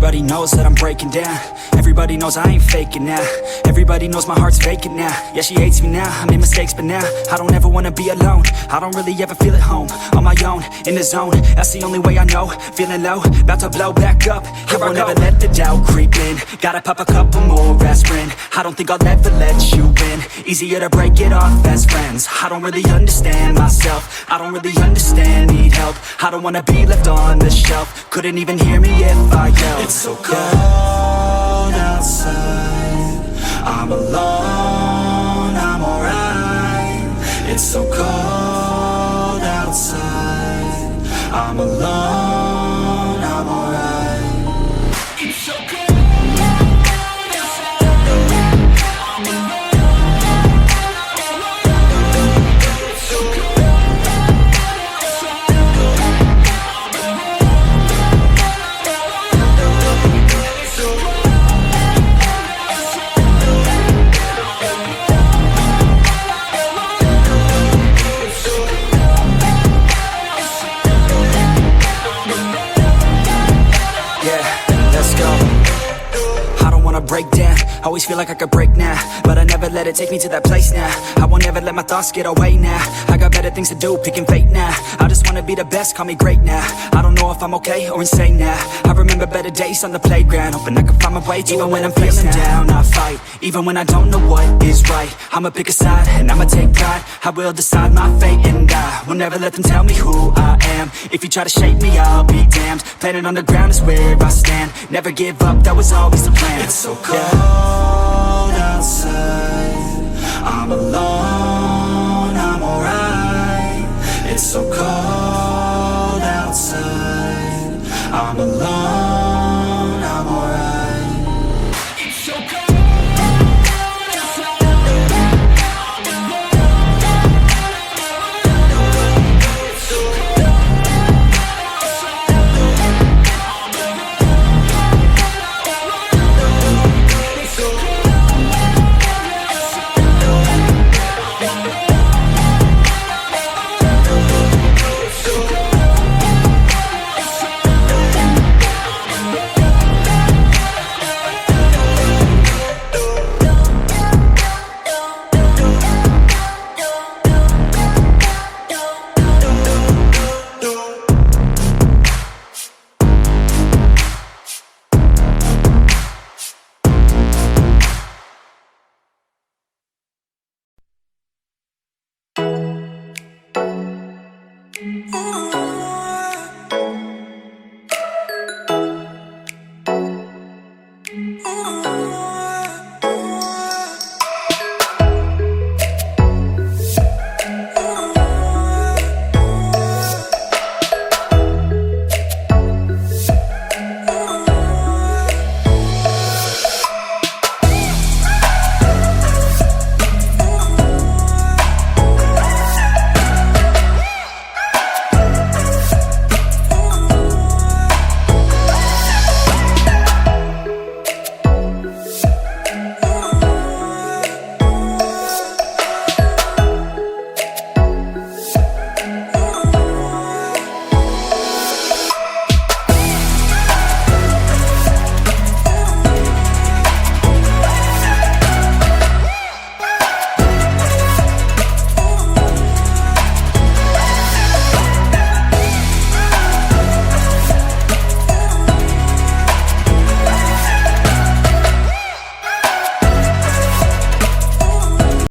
Everybody knows that I'm breaking down. Everybody knows I ain't faking now. Everybody knows my heart's vacant now. Yeah, she hates me now, I made mistakes but now I don't ever wanna be alone. I don't really ever feel at home. On my own, in the zone, that's the only way I know. Feeling low, about to blow back up. I won't ever let the doubt creep in. Gotta pop a couple more aspirin. I don't think I'll ever let you in. Easier to break it off as friends. I don't really understand myself. I don't really understand, need help. I don't wanna be left on the shelf. Couldn't even hear me if I yelled. It's so cold outside, I'm alone, I'm alright. It's so cold outside, I'm alone, I'm alright. It's so cold. Break down, always feel like I could break now, but I never let it take me to that place now. I won't ever let my thoughts get away now. I got better things to do, picking fate now. I just wanna be the best, call me great now. I don't know if I'm okay or insane now. I remember better days on the playground, hoping I can find my way. Even when I'm feeling down, I fight. Even when I don't know what is right, I'ma pick a side and I'ma take pride. I will decide my fate and I will never let them tell me who I am. If you try to shape me, I'll be damned. Planet on the ground is where I stand. Never give up, that was always the plan. It's so cold outside, I'm alone, I'm alright. It's so cold outside, I'm alone, I'm alright. It's so cold.